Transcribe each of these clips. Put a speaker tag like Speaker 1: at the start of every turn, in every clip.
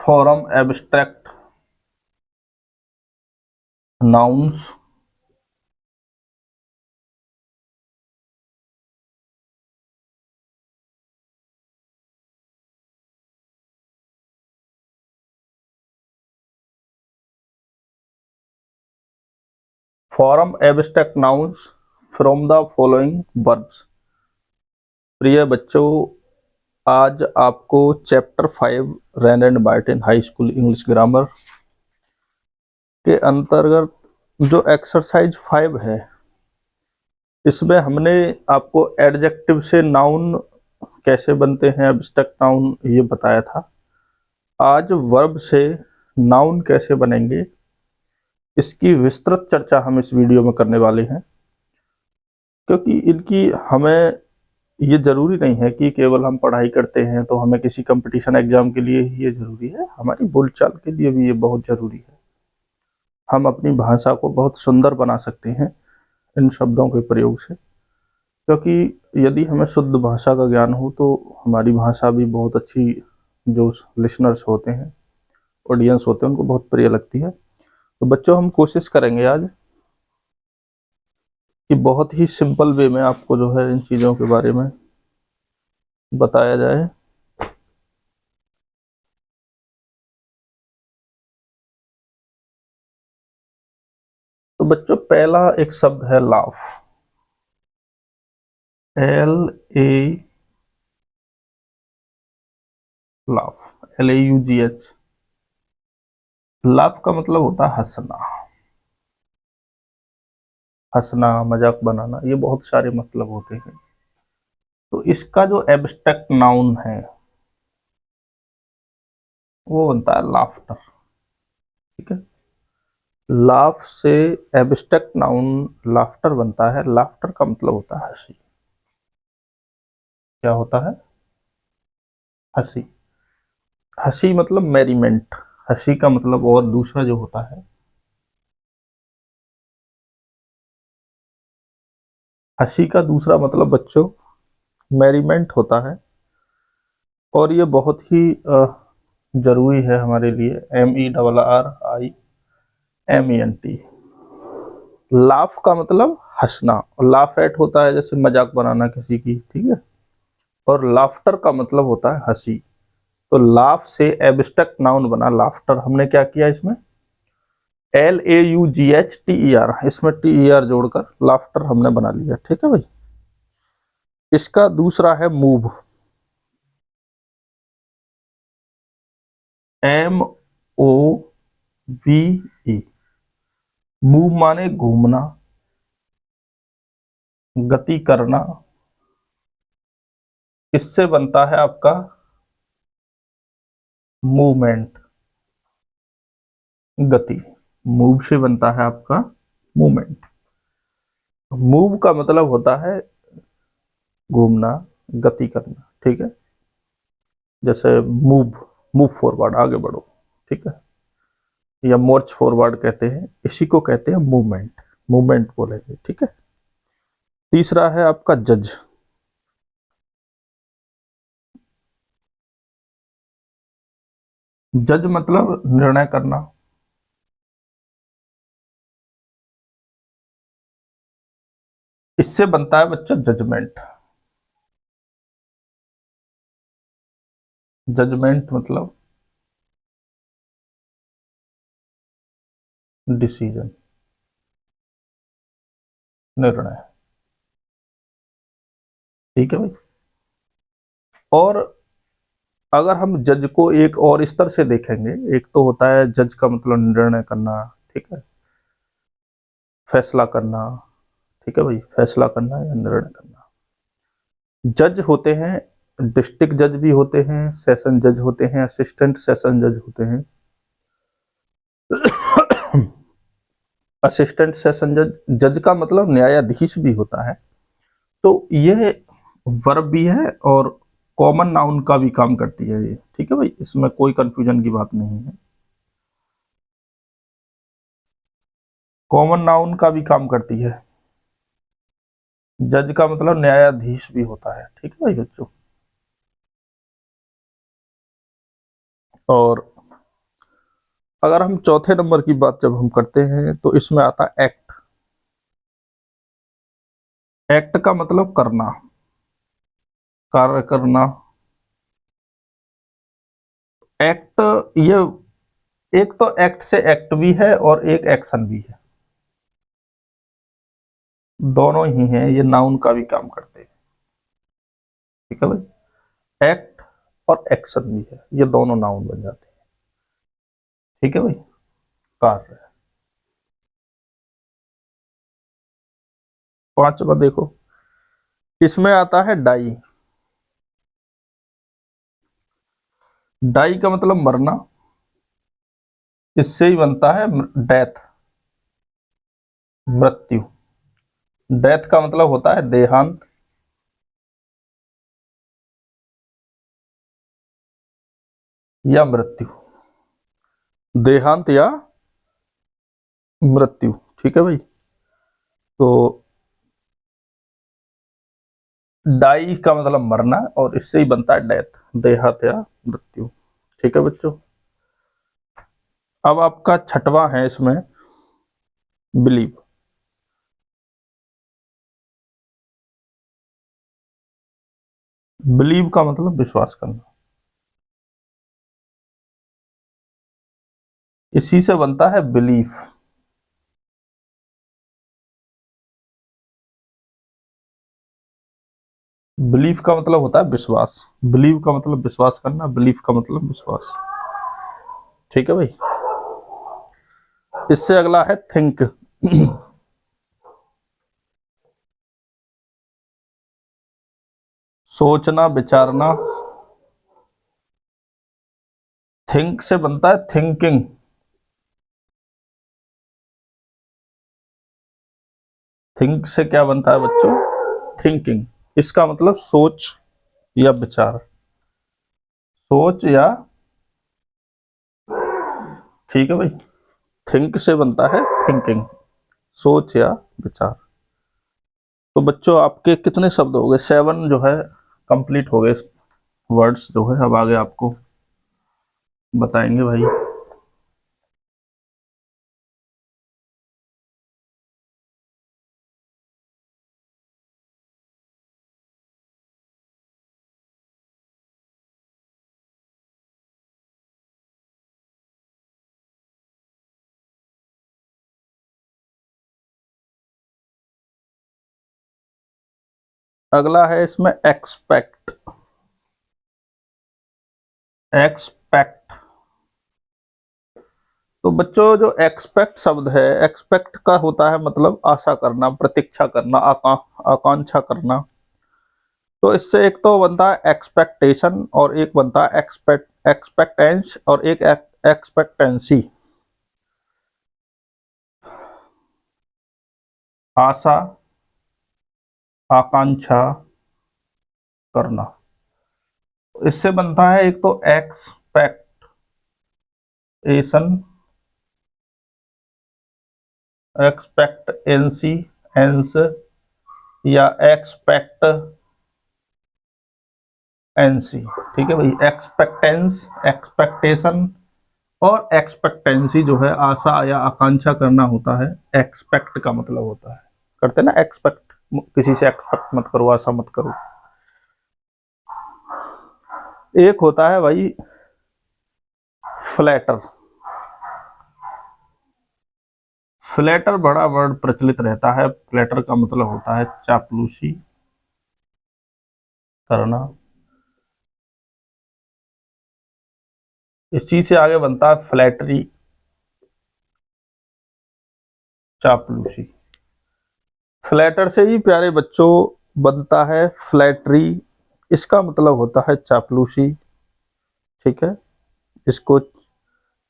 Speaker 1: Form abstract nouns form abstract nouns from the following verbs. प्रिय बच्चों, आज आपको chapter 5 Wren and Martin high school English grammar के अंतर्गत जो एक्सरसाइज 5 है, इसमें हमने आपको एडजेक्टिव से नाउन कैसे बनते हैं, एब्स्ट्रैक्ट नाउन, ये बताया था। आज वर्ब से नाउन कैसे बनेंगे, इसकी विस्तृत चर्चा हम इस वीडियो में करने वाले हैं। क्योंकि इनकी हमें ये जरूरी नहीं है कि केवल हम पढ़ाई करते हैं तो हमें किसी कंपटीशन एग्जाम के लिए ही ये जरूरी है, हमारी बोलचाल के लिए भी ये बहुत जरूरी है। हम अपनी भाषा को बहुत सुंदर बना सकते हैं इन शब्दों के प्रयोग से, क्योंकि यदि हमें शुद्ध भाषा का ज्ञान हो तो हमारी भाषा भी बहुत अच्छी, जो लिसनर्स होते हैं, ऑडियंस होते हैं, उनको बहुत प्रिय लगती है। तो बच्चों, हम कोशिश करेंगे आज कि बहुत ही सिंपल वे में आपको जो है इन चीज़ों के बारे में बताया जाए। तो बच्चों, पहला एक शब्द है laugh. LA laugh, LAUGH। Laugh का मतलब होता है हंसना, हंसना, मजाक बनाना, ये बहुत सारे मतलब होते हैं। तो इसका जो एब्स्ट्रैक्ट नाउन है वो बनता है लाफ्टर। ठीक है, लाफ से एब्स्ट्रैक्ट नाउन लाफ्टर बनता है। लाफ्टर का मतलब होता है हंसी। क्या होता है? हंसी। हंसी मतलब मैरीमेंट। हंसी का मतलब और दूसरा जो होता है, हंसी का दूसरा मतलब बच्चों मैरीमेंट होता है। और ये बहुत ही जरूरी है हमारे लिए। MERRIMENT। लाफ का मतलब हंसना, और लाफ एट होता है जैसे मजाक बनाना किसी की, ठीक है। और लाफ्टर का मतलब होता है हंसी। तो लाफ से एब्स्ट्रैक्ट नाउन बना लाफ्टर। हमने क्या किया इसमें? LAUGHTER, इसमें TER जोड़कर लाफ्टर हमने बना लिया। ठीक है भाई। इसका दूसरा है मूव। MOVE। मूव माने घूमना, गति करना। इससे बनता है आपका मूवमेंट, गति। मूव से बनता है आपका मूवमेंट। मूव का मतलब होता है घूमना, गति करना। ठीक है, जैसे मूव, मूव फॉरवर्ड, आगे बढ़ो। ठीक है, या मोर्च फॉरवर्ड कहते हैं, इसी को कहते हैं मूवमेंट। मूवमेंट बोलेंगे। ठीक है। तीसरा है आपका जज। जज मतलब निर्णय करना। इससे बनता है बच्चों जजमेंट। जजमेंट मतलब डिसीजन, निर्णय। ठीक है भाई। और अगर हम जज को एक और स्तर से देखेंगे, एक तो होता है जज का मतलब निर्णय करना, ठीक है, फैसला करना। ठीक है भाई, फैसला करना या निर्णय करना। जज होते हैं, डिस्ट्रिक्ट जज भी होते हैं, सेशन जज होते हैं, असिस्टेंट सेशन जज होते हैं। असिस्टेंट सेशन जज, जज का मतलब न्यायाधीश भी होता है। तो ये वर्ब भी है और कॉमन नाउन का भी काम करती है ये। ठीक है भाई, इसमें कोई कंफ्यूजन की बात नहीं है। कॉमन नाउन का भी काम करती है। जज का मतलब न्यायाधीश भी होता है। ठीक है भाई बच्चों। और अगर हम चौथे नंबर की बात जब हम करते हैं तो इसमें आता है एक्ट। एक्ट का मतलब करना, कार्य करना। एक्ट, ये एक तो एक्ट से एक्ट भी है और एक एक्शन भी है, दोनों ही हैं, ये नाउन का भी काम करते हैं। ठीक है भाई, एक्ट और एक्शन भी है, ये दोनों नाउन बन जाते हैं। ठीक है भाई, कार्य। पांचवा देखो, इसमें आता है डाई। डाई का मतलब मरना, इससे ही बनता है डेथ, मृत्यु। डेथ का मतलब होता है देहांत, या मृत्यु। देहांत या मृत्यु। ठीक है भाई, तो डाई का मतलब मरना और इससे ही बनता है डेथ, देहांत या मृत्यु। ठीक है बच्चों, अब आपका छठवां है इसमें बिलीव। बिलीव का मतलब विश्वास करना, इसी से बनता है बिलीफ। बिलीफ का मतलब होता है विश्वास, बिलीव का मतलब विश्वास करना, बिलीफ का मतलब विश्वास। ठीक है भाई, इससे अगला है थिंक। सोचना, विचारना। थिंक से बनता है थिंकिंग। थिंक से क्या बनता है बच्चों? थिंकिंग। इसका मतलब सोच या विचार, सोच या, ठीक है भाई, थिंक से बनता है थिंकिंग, सोच या विचार। तो बच्चों आपके कितने शब्द हो गए? 7 जो है कंप्लीट हो गए वर्ड्स जो है। अब आगे आपको बताएंगे भाई। अगला है इसमें एक्सपेक्ट। एक्सपेक्ट, तो बच्चों जो एक्सपेक्ट शब्द है, एक्सपेक्ट का होता है मतलब आशा करना, प्रतीक्षा करना, आकांक्षा करना। तो इससे एक तो बनता है एक्सपेक्टेशन और एक बनता है एक्सपेक्टेंस और एक एक्सपेक्टेंसी। आशा, आकांक्षा करना। इससे बनता है एक तो एक्सपेक्टेशन, एक्सपेक्टेंसी, एंस, या एक्सपेक्टेंसी। ठीक है भाई, एक्सपेक्टेंस, एक्सपेक्टेशन और एक्सपेक्टेंसी जो है आशा या आकांक्षा करना होता है। एक्सपेक्ट का मतलब होता है, करते ना एक्सपेक्ट, किसी से एक्सपेक्ट मत करो, आशा मत करो। एक होता है भाई फ्लैटर। फ्लैटर बड़ा वर्ड प्रचलित रहता है। फ्लैटर का मतलब होता है चापलूसी करना। इस चीज से आगे बनता है फ्लैटरी, चापलूसी। फ्लैटर से ही प्यारे बच्चों बनता है फ्लैटरी, इसका मतलब होता है चापलूसी। ठीक है, इसको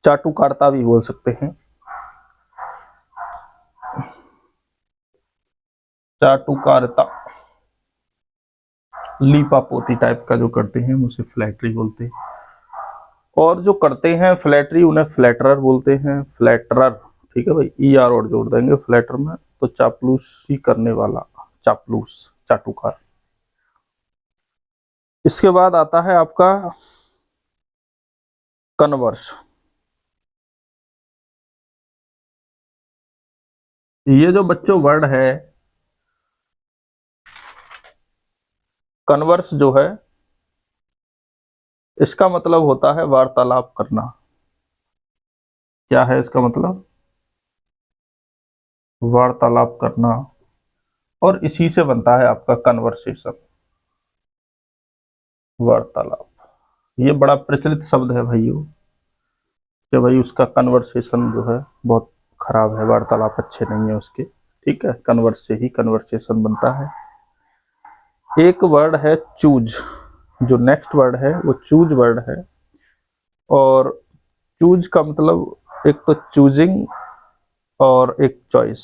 Speaker 1: चाटुकारिता भी बोल सकते हैं। चाटुकारिता, लीपापोती टाइप का जो करते हैं उसे फ्लैटरी बोलते हैं। और जो करते हैं फ्लैटरी उन्हें फ्लैटरर बोलते हैं, फ्लैटरर। ठीक है भाई, ई आर और जोड़ देंगे फ्लैटर में, तो चापलूसी करने वाला, चापलूस, चाटुकार। इसके बाद आता है आपका कन्वर्स। ये जो बच्चों वर्ड है कन्वर्स जो है, इसका मतलब होता है वार्तालाप करना। क्या है इसका मतलब? वार्तालाप करना। और इसी से बनता है आपका कन्वर्सेशन, वार्तालाप। ये बड़ा प्रचलित शब्द है भाइयों, कि भाई उसका कन्वर्सेशन जो है बहुत खराब है, वार्तालाप अच्छे नहीं है उसके। ठीक है, कन्वर्स से ही कन्वर्सेशन बनता है। एक वर्ड है चूज, जो नेक्स्ट वर्ड है वो चूज वर्ड है। और चूज का मतलब एक तो चूजिंग और एक चॉइस।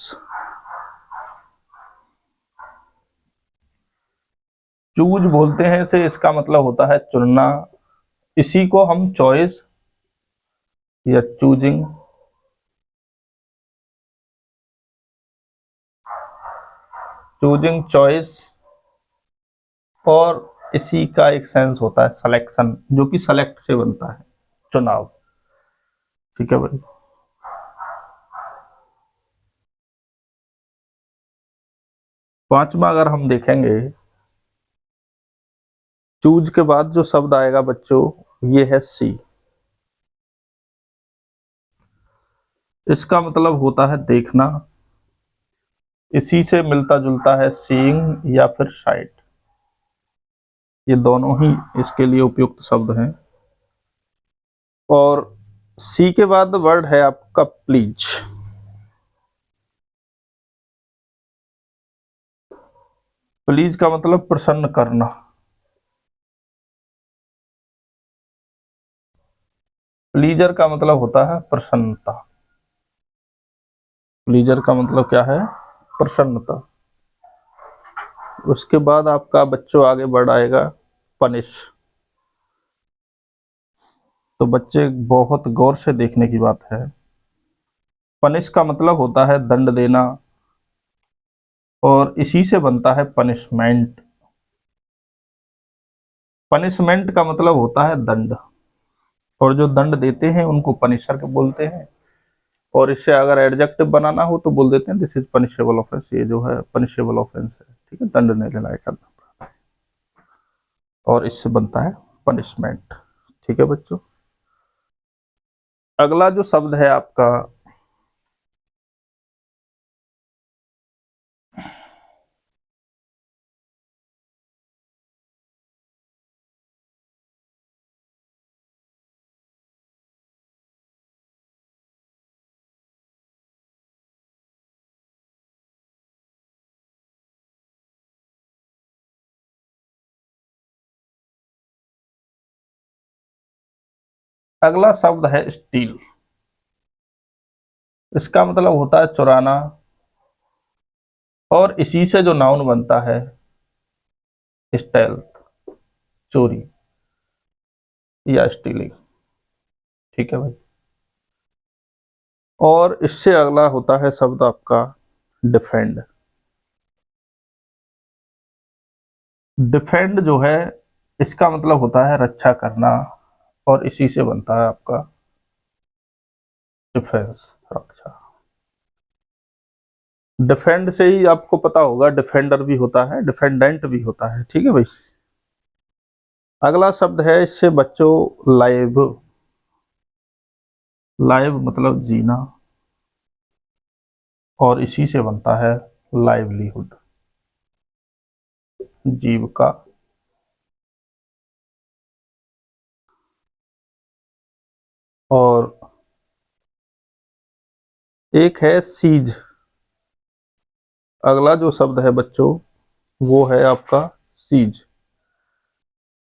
Speaker 1: चूज बोलते हैं इसे, इसका मतलब होता है चुनना। इसी को हम चॉइस या चूजिंग, चूजिंग, चॉइस, और इसी का एक सेंस होता है सिलेक्शन, जो कि सेलेक्ट से बनता है, चुनाव। ठीक है भाई। पांचवा अगर हम देखेंगे, चूज के बाद जो शब्द आएगा बच्चों, ये है सी। इसका मतलब होता है देखना। इसी से मिलता जुलता है सीइंग या फिर साइट। ये दोनों ही इसके लिए उपयुक्त शब्द हैं। और सी के बाद वर्ड है आपका प्लीज। प्लीज का मतलब प्रसन्न करना। प्लीजर का मतलब होता है प्रसन्नता। प्लीजर का मतलब क्या है? प्रसन्नता। उसके बाद आपका बच्चों आगे बढ़ आएगा पनिश। तो बच्चे बहुत गौर से देखने की बात है। पनिश का मतलब होता है दंड देना, और इसी से बनता है पनिशमेंट। पनिशमेंट का मतलब होता है दंड, और जो दंड देते हैं उनको पनिशर के बोलते हैं। और इससे अगर एडजेक्टिव बनाना हो तो बोल देते हैं दिस इज पनिशेबल ऑफेंस। ये जो है पनिशेबल ऑफेंस है, ठीक है, दंड नहीं लेना है, और इससे बनता है पनिशमेंट। ठीक है बच्चों। अगला जो शब्द है आपका, अगला शब्द है स्टील। इसका मतलब होता है चुराना, और इसी से जो नाउन बनता है स्टेल्थ, चोरी या स्टीलिंग। ठीक है भाई। और इससे अगला होता है शब्द आपका डिफेंड। डिफेंड जो है, इसका मतलब होता है रक्षा करना, और इसी से बनता है आपका डिफेंस, रक्षा। डिफेंड से ही आपको पता होगा डिफेंडर भी होता है, डिफेंडेंट भी होता है। ठीक है भाई। अगला शब्द है इससे बच्चों लाइव। लाइव मतलब जीना, और इसी से बनता है लाइवलीहुड, जीविका। और एक है सीज। अगला जो शब्द है बच्चों वो है आपका सीज।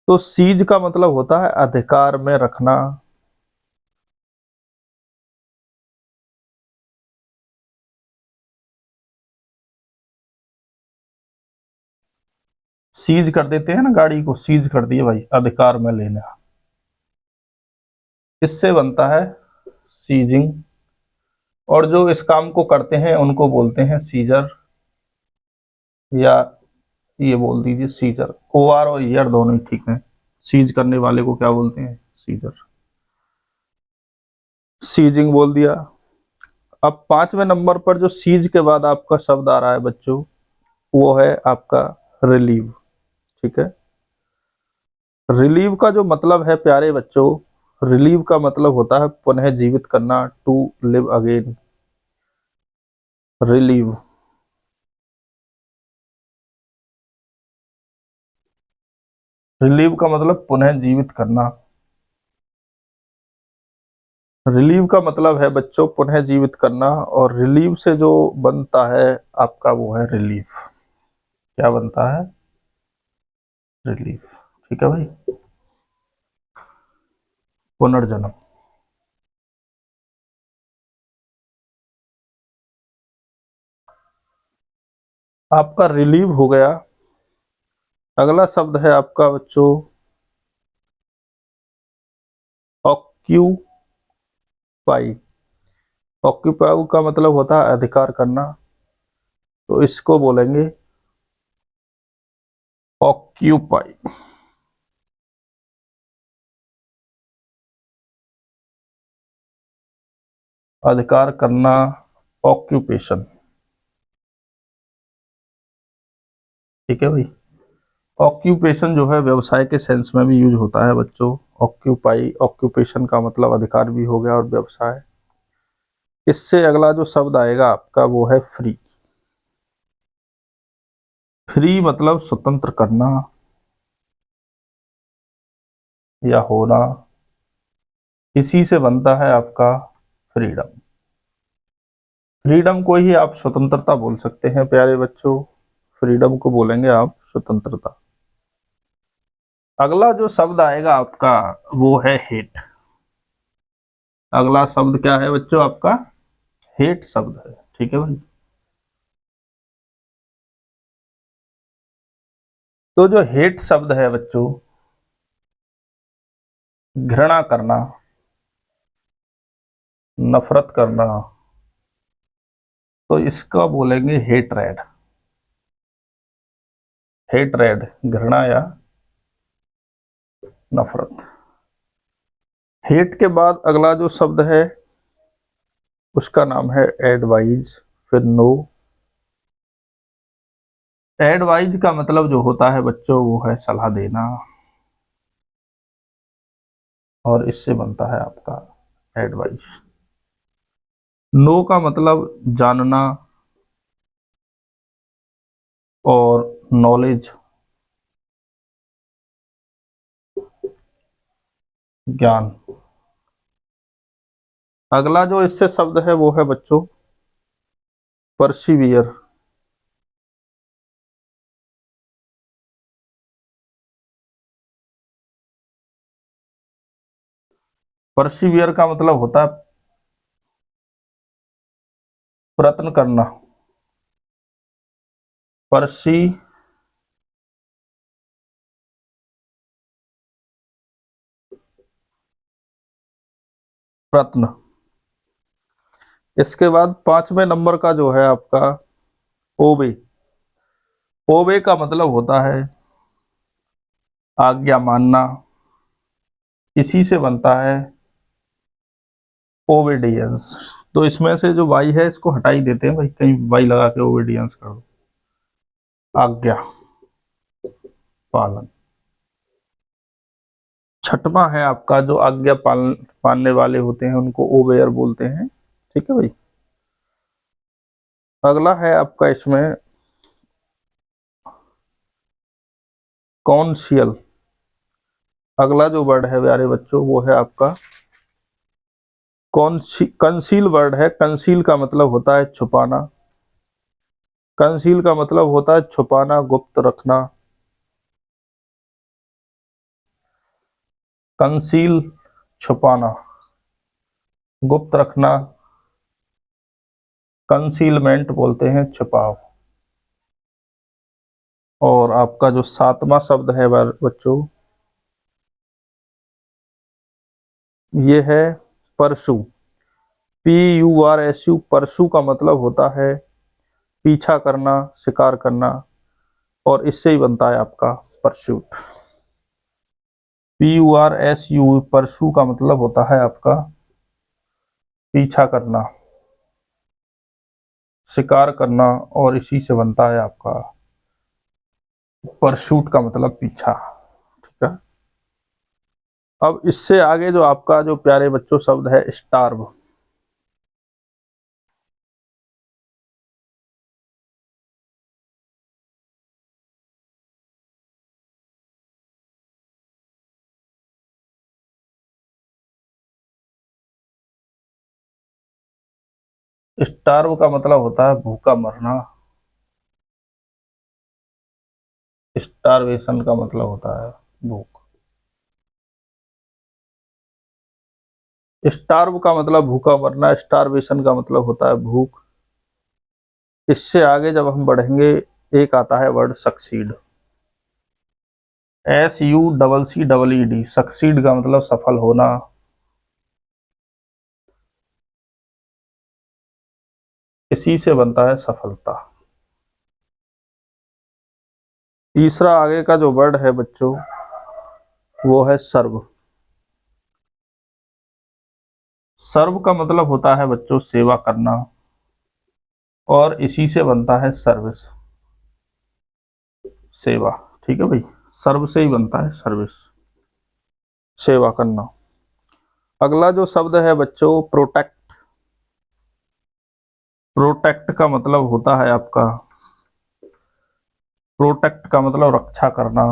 Speaker 1: तो सीज का मतलब होता है अधिकार में रखना। सीज कर देते हैं ना गाड़ी को, सीज कर दिए भाई, अधिकार में लेना। इससे बनता है सीजिंग। और जो इस काम को करते हैं उनको बोलते हैं सीजर, या ये बोल दीजिए सीजर। ओ आर और ईयर दोनों ही ठीक है। सीज करने वाले को क्या बोलते हैं? सीजर। सीजिंग बोल दिया। अब 5वें नंबर पर जो सीज के बाद आपका शब्द आ रहा है बच्चों, वो है आपका रिलीव। ठीक है, रिलीव का जो मतलब है प्यारे बच्चों, रिलीव का मतलब होता है पुनः जीवित करना, to live again, relive. Relive का मतलब पुनः जीवित करना। रिलीव का मतलब है बच्चों पुनः जीवित करना, और रिलीव से जो बनता है आपका वो है रिलीफ। क्या बनता है? रिलीफ। ठीक है भाई, पुनर्जन्म। आपका रिलीव हो गया। अगला शब्द है आपका बच्चों ऑक्यूपाई। ऑक्यूपाई का मतलब होता है अधिकार करना, तो इसको बोलेंगे ऑक्यूपाई। अधिकार करना, ऑक्यूपेशन। ठीक है भाई, ऑक्यूपेशन जो है व्यवसाय के सेंस में भी यूज होता है बच्चों। ऑक्यूपाई, ऑक्यूपेशन का मतलब अधिकार भी हो गया और व्यवसाय। इससे अगला जो शब्द आएगा आपका वो है फ्री। फ्री मतलब स्वतंत्र करना या होना, इसी से बनता है आपका फ्रीडम। फ्रीडम को ही आप स्वतंत्रता बोल सकते हैं प्यारे बच्चों, फ्रीडम को बोलेंगे आप स्वतंत्रता। अगला जो शब्द आएगा आपका वो है हेट। अगला शब्द क्या है बच्चों आपका? हेट शब्द है। ठीक है भाई, तो जो हेट शब्द है बच्चों, घृणा करना, नफरत करना, तो इसका बोलेंगे हेट रेड। हेट रेड, घृणा या नफरत। हेट के बाद अगला जो शब्द है उसका नाम है एडवाइज, फिर नो। एडवाइज का मतलब जो होता है बच्चों वो है सलाह देना, और इससे बनता है आपका एडवाइस। नो का मतलब जानना और नॉलेज, ज्ञान। अगला जो इससे शब्द है वो है बच्चों परसिवियर। परसिवियर का मतलब होता है प्रयत्न करना। परसी प्रयत्न। इसके बाद 5वें नंबर का जो है आपका ओबे। ओबे का मतलब होता है आज्ञा मानना, इसी से बनता है ओबेडियंस। तो इसमें से जो वाई है इसको हटा ही देते हैं भाई, कहीं वाई लगा के ओबेडियंस कर दो। आज्ञा पालन। छठवां है आपका जो आज्ञा पालन मानने वाले होते हैं उनको ओबेयर बोलते हैं। ठीक है भाई, अगला है आपका इसमें कॉन्शियल। अगला जो वर्ड है प्यारे बच्चों वो है आपका कंसील वर्ड है। कंसील का मतलब होता है छुपाना। कंसील का मतलब होता है छुपाना, गुप्त रखना। कंसील छुपाना, गुप्त रखना, कंसीलमेंट बोलते हैं छुपाव। और आपका जो 7वां शब्द है बच्चों ये है परसू। PURSU। परसू का मतलब होता है पीछा करना, शिकार करना, और इससे ही बनता है आपका परस्यूट। PURSU, परसू का मतलब होता है आपका पीछा करना। शिकार करना, और इसी से बनता है आपका परसूट का मतलब पीछा। ठीक है। अब इससे आगे जो आपका जो प्यारे बच्चों शब्द है स्टार्व। स्टार्व का मतलब होता है भूखा मरना। स्टारवेशन का मतलब होता है भूख। स्टार्व का मतलब भूखा मरना, स्टारवेशन का मतलब होता है भूख। इससे आगे जब हम बढ़ेंगे, एक आता है वर्ड सक्सीड। SUCCEED। सक्सीड का मतलब सफल होना। इसी से बनता है सफलता। तीसरा आगे का जो वर्ड है बच्चों वो है सर्व। सर्व का मतलब होता है बच्चों सेवा करना, और इसी से बनता है सर्विस, सेवा। ठीक है भाई, सर्व से ही बनता है सर्विस, सेवा करना। अगला जो शब्द है बच्चों प्रोटेक्ट। प्रोटेक्ट का मतलब होता है आपका, प्रोटेक्ट का मतलब रक्षा करना,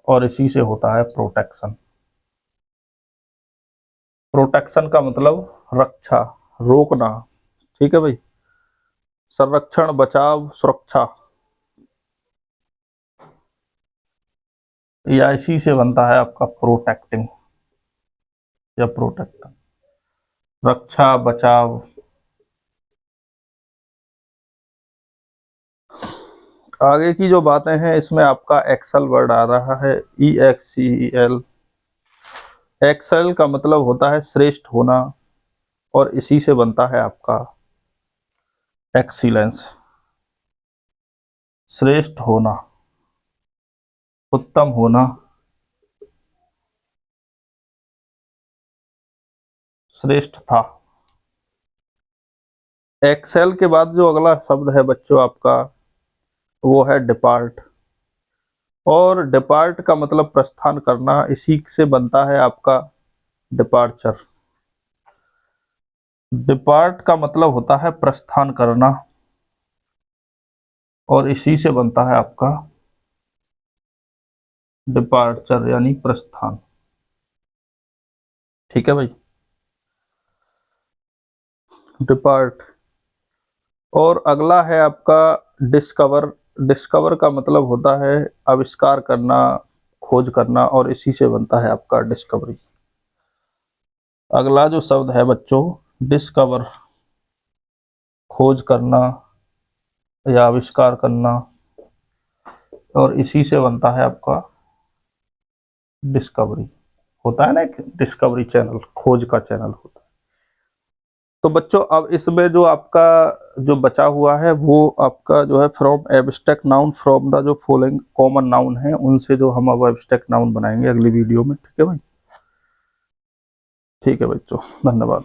Speaker 1: और इसी से होता है प्रोटेक्शन। प्रोटेक्शन का मतलब रक्षा, रोकना। ठीक है भाई, संरक्षण, बचाव, सुरक्षा, या इसी से बनता है आपका प्रोटेक्टिंग या प्रोटेक्ट, रक्षा, बचाव। आगे की जो बातें हैं इसमें आपका एक्सेल वर्ड आ रहा है, EXCEL। एक्सेल का मतलब होता है श्रेष्ठ होना, और इसी से बनता है आपका एक्सीलेंस, श्रेष्ठ होना, उत्तम होना, श्रेष्ठ था। एक्सेल के बाद जो अगला शब्द है बच्चों आपका वो है डिपार्ट। और डिपार्ट का मतलब प्रस्थान करना, इसी से बनता है आपका डिपार्चर। डिपार्ट का मतलब होता है प्रस्थान करना, और इसी से बनता है आपका डिपार्चर यानी प्रस्थान। ठीक है भाई, डिपार्ट। और अगला है आपका डिस्कवर। डिस्कवर का मतलब होता है आविष्कार करना, खोज करना, और इसी से बनता है आपका डिस्कवरी। अगला जो शब्द है बच्चों डिस्कवर, खोज करना या आविष्कार करना, और इसी से बनता है आपका डिस्कवरी। होता है ना एक डिस्कवरी चैनल, खोज का चैनल होता है। तो बच्चों अब इसमें जो आपका जो बचा हुआ है वो आपका जो है from abstract noun from the जो फॉलोइंग कॉमन नाउन है उनसे जो हम अब एब्स्ट्रैक्ट नाउन बनाएंगे अगली वीडियो में। ठीक है भाई, ठीक है बच्चों, धन्यवाद।